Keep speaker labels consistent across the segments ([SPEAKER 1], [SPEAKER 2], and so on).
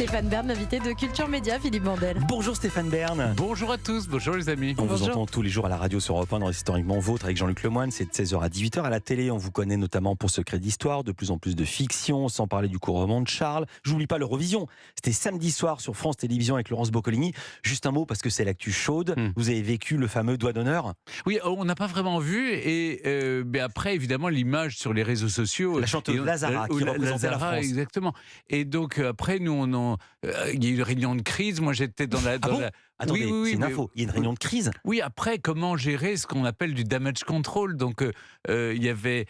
[SPEAKER 1] Stéphane Bern, l'invité de Culture Média, Philippe Vandel.
[SPEAKER 2] Bonjour Stéphane Bern.
[SPEAKER 3] Bonjour à tous, bonjour les amis.
[SPEAKER 2] On vous entend tous les jours à la radio sur Europe 1 dans Historiquement Vôtre avec Jean-Luc Lemoyne, c'est de 16h à 18h. À la télé, on vous connaît notamment pour Secret d'Histoire, de plus en plus de fiction, sans parler du court roman de Charles. J'oublie pas l'Eurovision. C'était samedi soir sur France Télévisions avec Laurence Boccolini. Juste un mot parce que c'est l'actu chaude. Vous avez vécu le fameux doigt d'honneur.
[SPEAKER 3] Oui, on n'a pas vraiment vu et mais après évidemment l'image sur les réseaux sociaux.
[SPEAKER 2] La chanteuse Lazara qui représentait la France.
[SPEAKER 3] Exactement. Et donc après nous il y a eu une réunion de crise. Moi j'étais dans la...
[SPEAKER 2] Attendez,
[SPEAKER 3] oui,
[SPEAKER 2] c'est une info. Il y a une réunion de crise.
[SPEAKER 3] Oui, après, comment gérer ce qu'on appelle du damage control. Donc, il y avait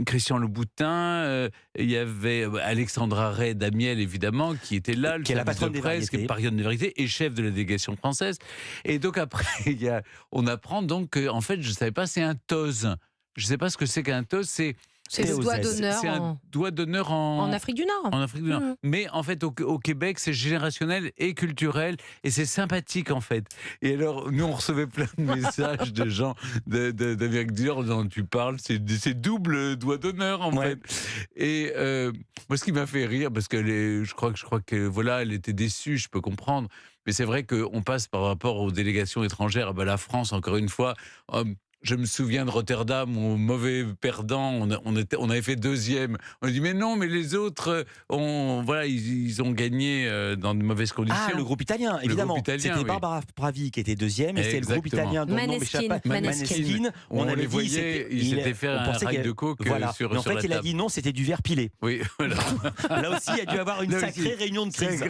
[SPEAKER 3] Christian Louboutin, il y avait Alexandra Ray Damiel, évidemment, qui était là, le service de presse, qui est patronne des variétés et chef de la délégation française. Et donc, après, on apprend donc qu'en fait, je ne savais pas, c'est un toz. Je ne sais pas ce que c'est qu'un toz, c'est
[SPEAKER 1] le doigt d'honneur.
[SPEAKER 3] C'est un doigt d'honneur
[SPEAKER 1] en Afrique du Nord.
[SPEAKER 3] En Afrique du Nord. Mais en fait, au Québec, c'est générationnel et culturel et c'est sympathique en fait. Et alors, nous, on recevait plein de messages de gens d'Amérique du Nord dont tu parles. C'est double doigt d'honneur en fait. Et moi, ce qui m'a fait rire, parce que je crois que voilà, elle était déçue, je peux comprendre. Mais c'est vrai qu'on passe par rapport aux délégations étrangères. La France, encore une fois. Je me souviens de Rotterdam, au mauvais perdant, on avait fait deuxième. On a dit mais non, mais les autres, ils ont gagné dans de mauvaises conditions.
[SPEAKER 2] Ah, le groupe italien, évidemment. C'était Barbara Pravi qui était deuxième, et c'était le groupe italien dont le nom m'échappe pas.
[SPEAKER 3] Maneskin. On les voyait, ils s'étaient fait un rail de coke sur la table.
[SPEAKER 2] Mais en fait, il a dit non, c'était du verre pilé.
[SPEAKER 3] Oui, voilà.
[SPEAKER 2] Là aussi, il y a dû avoir une sacrée réunion de crise.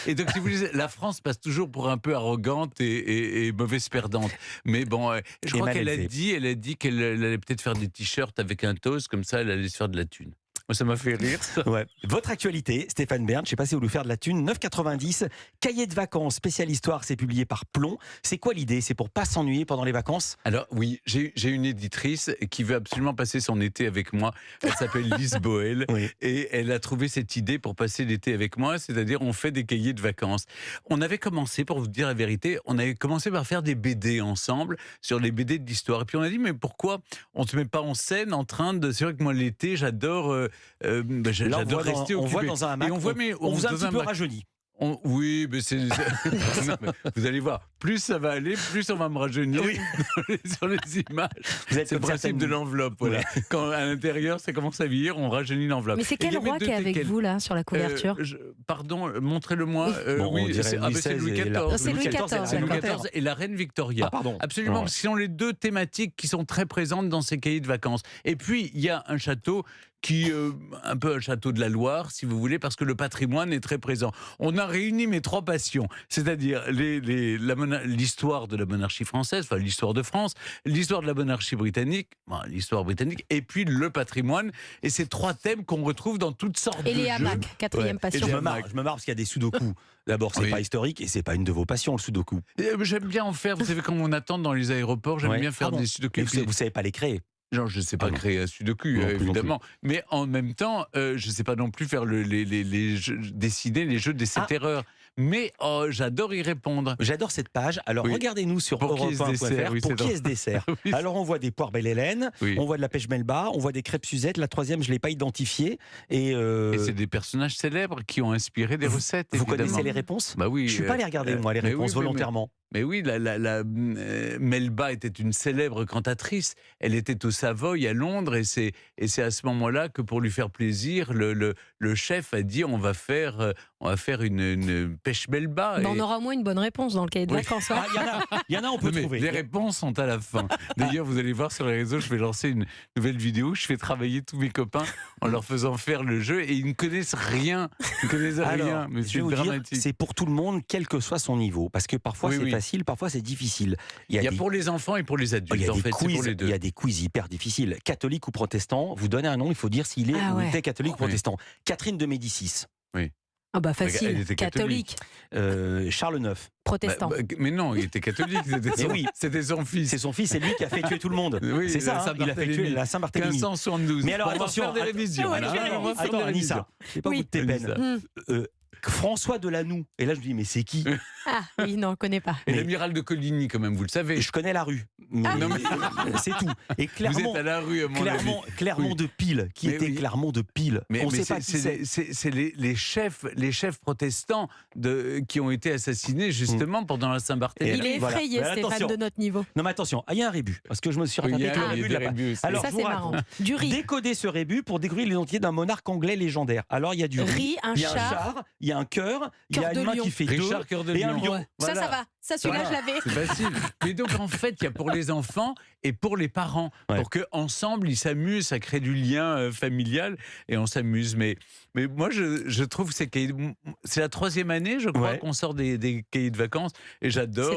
[SPEAKER 3] Et donc, si vous voulez, la France passe toujours pour un peu arrogante et mauvaise perdante. Mais bon, je crois qu'elle a dit qu'elle allait peut-être faire des t-shirts avec un toast, comme ça elle allait se faire de la thune. Moi, ça m'a fait rire.
[SPEAKER 2] Ouais. Votre actualité, Stéphane Bern, je ne sais pas si vous voulez faire de la thune, 9,90, cahier de vacances, spécial histoire, c'est publié par Plomb. C'est quoi l'idée? C'est pour pas s'ennuyer pendant les vacances?
[SPEAKER 3] Alors oui, j'ai une éditrice qui veut absolument passer son été avec moi. Elle s'appelle Lise Boel et elle a trouvé cette idée pour passer l'été avec moi, c'est-à-dire on fait des cahiers de vacances. On avait commencé, pour vous dire la vérité, on avait commencé par faire des BD ensemble, sur les BD de l'histoire. Et puis on a dit, mais pourquoi on ne se met pas en scène en train de... C'est vrai que moi l'été, j'adore... j'adore rester occupé.
[SPEAKER 2] On voit dans un hamac, on vous a un petit peu rajeuni.
[SPEAKER 3] Oui, mais c'est... Non, mais vous allez voir, plus ça va aller, plus on va me rajeunir sur les images. C'est le principe de l'enveloppe. Voilà. Quand à l'intérieur, ça commence à vieillir, on rajeunit l'enveloppe.
[SPEAKER 1] Mais c'est quel roi qui est avec vous, là, sur la couverture
[SPEAKER 3] Pardon, montrez-le-moi.
[SPEAKER 2] Oui,
[SPEAKER 3] c'est Louis XIV.
[SPEAKER 1] C'est Louis XIV.
[SPEAKER 3] C'est Louis XIV et la reine Victoria.
[SPEAKER 2] Ah, pardon.
[SPEAKER 3] Absolument, ce sont les deux thématiques qui sont très présentes dans ces cahiers de vacances. Et puis, il y a un château qui un peu un château de la Loire, si vous voulez, parce que le patrimoine est très présent. On a réuni mes trois passions, c'est-à-dire l'histoire de la monarchie française, enfin l'histoire de France, l'histoire de la monarchie britannique, l'histoire britannique, et puis le patrimoine. Et ces trois thèmes qu'on retrouve dans toutes sortes de jeux.
[SPEAKER 1] Et les hamacs, quatrième passion.
[SPEAKER 2] Je me marre parce qu'il y a des sudoku. D'abord, c'est pas historique et c'est pas une de vos passions, le sudoku.
[SPEAKER 3] J'aime bien en faire. Vous savez, quand on attend dans les aéroports, j'aime bien faire des sudoku.
[SPEAKER 2] Mais vous savez pas les créer.
[SPEAKER 3] Non, je ne sais pas créer un sudoku, évidemment. Mais en même temps, je ne sais pas non plus faire dessiner les jeux d'essai terreur. Mais j'adore y répondre.
[SPEAKER 2] J'adore cette page. Alors regardez-nous sur europe1.fr pour qui est ce dessert. Alors on voit des poires belle Hélène, on voit de la pêche Melba, on voit des crêpes Suzette. La troisième, je ne l'ai pas identifiée. Et
[SPEAKER 3] c'est des personnages célèbres qui ont inspiré des recettes.
[SPEAKER 2] Vous connaissez les réponses?
[SPEAKER 3] Bah oui.
[SPEAKER 2] Je ne suis pas allé regarder, moi, les réponses volontairement.
[SPEAKER 3] Mais oui, Melba était une célèbre cantatrice. Elle était au Savoy, à Londres, et c'est à ce moment-là que, pour lui faire plaisir, le chef a dit on va faire une pêche Melba.
[SPEAKER 1] On aura au moins une bonne réponse dans le cahier de vacances.
[SPEAKER 2] Il y en a, on peut trouver.
[SPEAKER 3] Les réponses sont à la fin. D'ailleurs, vous allez voir sur les réseaux, je vais lancer une nouvelle vidéo. Je fais travailler tous mes copains en leur faisant faire le jeu, et ils ne connaissent rien. Ils ne connaissent rien. Mais c'est dramatique.
[SPEAKER 2] C'est pour tout le monde, quel que soit son niveau, parce que parfois c'est facile, parfois c'est difficile.
[SPEAKER 3] Il y a pour les enfants et pour les adultes.
[SPEAKER 2] Il y a des quiz hyper difficiles. Catholique ou protestant, vous donnez un nom, il faut dire s'il est ou était catholique ou protestant. Catherine de Médicis.
[SPEAKER 3] Oui.
[SPEAKER 1] Ah bah facile, elle était catholique.
[SPEAKER 2] Charles IX.
[SPEAKER 1] Protestant.
[SPEAKER 3] Mais non, il était catholique. C'était son fils.
[SPEAKER 2] C'est son fils, c'est lui qui a fait tuer tout le monde.
[SPEAKER 3] C'est ça,
[SPEAKER 2] il a fait tuer la Saint-Barthélemy.
[SPEAKER 3] 1572.
[SPEAKER 2] Mais alors
[SPEAKER 3] on va
[SPEAKER 2] attention,
[SPEAKER 3] faire des révisions.
[SPEAKER 2] Attends, Anissa, j'ai pas goûté de tes peines. François Delanoux. Et là, je me dis, mais c'est qui?
[SPEAKER 1] Ah oui, non, on ne connaît pas.
[SPEAKER 3] Et l'amiral de Coligny, quand même, vous le savez.
[SPEAKER 2] Je connais la rue. Mais c'est tout. Et
[SPEAKER 3] Clermont, vous êtes à la rue, à mon avis.
[SPEAKER 2] Clermont de Pile. Qui était Clermont de Pile? On ne sait pas qui c'est.
[SPEAKER 3] C'est les chefs protestants qui ont été assassinés, justement, pendant la Saint-Barthélemy.
[SPEAKER 1] Il est effrayé, Stéphane, de notre niveau.
[SPEAKER 2] Non, mais attention, il y a un rébut. Parce que je me suis rattrapé avec le rébut de la page.
[SPEAKER 1] Alors, ça, c'est marrant. Du riz.
[SPEAKER 2] Décoder ce rébut pour découvrir l'identité d'un monarque anglais légendaire. Alors, il y a du riz, il y a un char, il y a un cœur, il y a une main qui fait
[SPEAKER 3] Richard,
[SPEAKER 2] deux et un lion.
[SPEAKER 1] Ouais. Ça va. Ça, celui-là, je l'avais.
[SPEAKER 3] C'est facile. Mais donc, en fait, il y a pour les enfants et pour les parents, pour qu'ensemble, ils s'amusent, ça crée du lien familial et on s'amuse. Mais moi, je trouve que c'est la 3e année, je crois, qu'on sort des cahiers de vacances et j'adore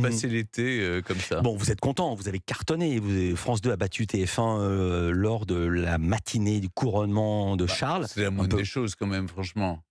[SPEAKER 3] passer l'été comme ça.
[SPEAKER 2] Bon, vous êtes content, vous avez cartonné. France 2 a battu TF1 lors de la matinée du couronnement de Charles.
[SPEAKER 3] C'est la moindre des choses, quand même, franchement.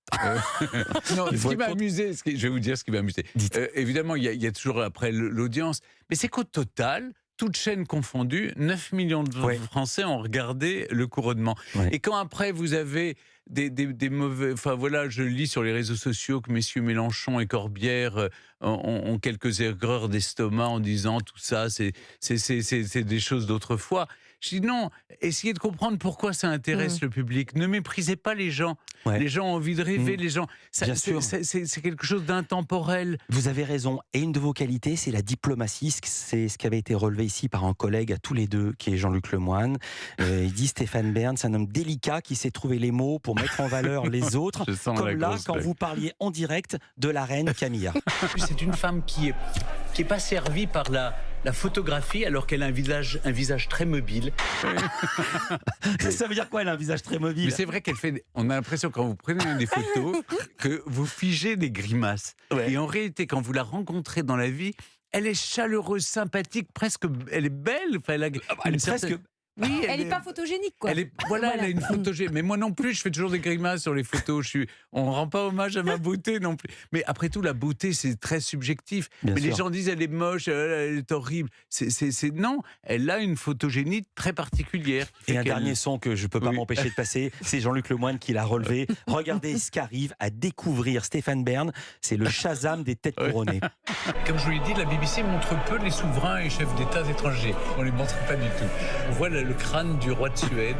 [SPEAKER 3] Non, ce qui m'a amusé, je vais vous dire ce qui m'a amusé. Évidemment, il y a toujours après l'audience, mais c'est qu'au total, toutes chaînes confondues, 9 millions de Français ont regardé le couronnement. Et quand après vous avez des mauvais... Enfin voilà, je lis sur les réseaux sociaux que messieurs Mélenchon et Corbière ont quelques erreurs d'estomac en disant tout ça, c'est des choses d'autrefois. Je dis non, essayez de comprendre pourquoi ça intéresse le public. Ne méprisez pas les gens. Les gens ont envie de rêver, les gens... C'est quelque chose d'intemporel.
[SPEAKER 2] Vous avez raison. Et une de vos qualités, c'est la diplomatie. C'est ce qui avait été relevé ici par un collègue à tous les deux, qui est Jean-Luc Lemoyne. Il dit Stéphane Bern, c'est un homme délicat qui sait trouver les mots pour mettre en valeur les autres. Comme là, quand vous parliez en direct de la reine Camilla.
[SPEAKER 4] C'est une femme qui est pas servie par la photographie alors qu'elle a un visage très mobile.
[SPEAKER 2] Ça veut dire quoi, elle a un visage très mobile?
[SPEAKER 3] Mais c'est vrai on a l'impression quand vous prenez des photos que vous figez des grimaces. Et en réalité, quand vous la rencontrez dans la vie, elle est chaleureuse, sympathique, presque, elle est belle. Enfin, elle est presque...
[SPEAKER 1] Oui, elle n'est pas photogénique, quoi.
[SPEAKER 3] Elle a une photogénie. Mais moi non plus, je fais toujours des grimaces sur les photos. On ne rend pas hommage à ma beauté non plus. Mais après tout, la beauté, c'est très subjectif. Les gens disent elle est moche, elle est horrible. Non, elle a une photogénie très particulière.
[SPEAKER 2] Et un dernier son que je ne peux pas m'empêcher de passer, c'est Jean-Luc Lemoyne qui l'a relevé. Regardez ce qu'arrive à découvrir Stéphane Bern. C'est le Shazam des têtes couronnées.
[SPEAKER 4] Comme je vous l'ai dit, la BBC montre peu les souverains et chefs d'État étrangers. On ne les montre pas du tout. On voit le crâne du roi de Suède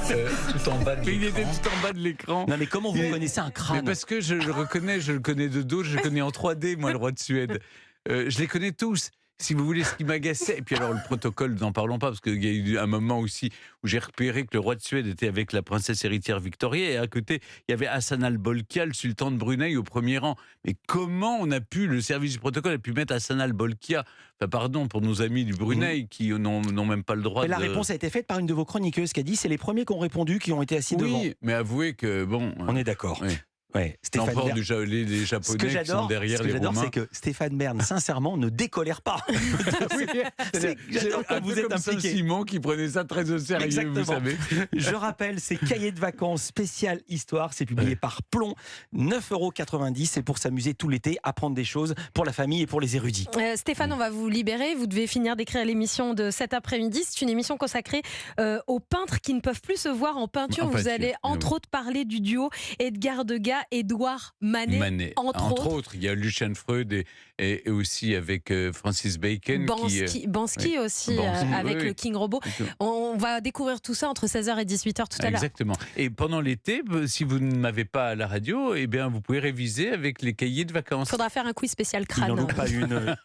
[SPEAKER 4] tout en bas de l'écran.
[SPEAKER 3] Il était tout en bas de l'écran.
[SPEAKER 2] Non mais comment vous connaissez un crâne?
[SPEAKER 3] Parce que je le connais de dos, je le connais en 3D, moi, le roi de Suède. Je les connais tous. Si vous voulez, ce qui m'agaçait, et puis alors le protocole, n'en parlons pas, parce qu'il y a eu un moment aussi où j'ai repéré que le roi de Suède était avec la princesse héritière Victoria, et à côté, il y avait Hassan al-Bolkiah, le sultan de Brunei, au premier rang. Mais comment le service du protocole a pu mettre Hassan al-Bolkiah, enfin pardon, pour nos amis du Brunei, qui n'ont même pas le droit
[SPEAKER 2] La réponse a été faite par une de vos chroniqueuses qui a dit c'est les premiers qui ont répondu qui ont été assis devant.
[SPEAKER 3] Oui, mais avouez que bon...
[SPEAKER 2] On est d'accord.
[SPEAKER 3] Oui.
[SPEAKER 2] Stéphane Bern.
[SPEAKER 3] Les Japonais qui sont derrière les Romains.
[SPEAKER 2] C'est que Stéphane Bern, sincèrement, ne décolère pas.
[SPEAKER 3] J'adore quand vous êtes impliqué. Simon qui prenait ça très au sérieux.
[SPEAKER 2] Exactement.
[SPEAKER 3] Vous savez.
[SPEAKER 2] Je rappelle, c'est Cahiers de vacances spécial histoire. C'est publié par Plomb. 9,90 €. C'est pour s'amuser tout l'été, apprendre des choses pour la famille et pour les érudits.
[SPEAKER 1] Stéphane, on va vous libérer. Vous devez finir d'écrire l'émission de cet après-midi. C'est une émission consacrée aux peintres qui ne peuvent plus se voir en peinture. Vous allez entre autres parler du duo Edgar Degas, Édouard Manet.
[SPEAKER 3] Entre autres, il y a Lucien Freud et aussi avec Francis Bacon.
[SPEAKER 1] Bansky aussi, avec le King Robot. On va découvrir tout ça entre 16h et 18h tout à l'heure.
[SPEAKER 3] Exactement. Et pendant l'été, si vous ne m'avez pas à la radio, eh bien, vous pouvez réviser avec les cahiers de vacances.
[SPEAKER 1] Il faudra faire un quiz spécial crâne.
[SPEAKER 2] Il n'en loupe pas une.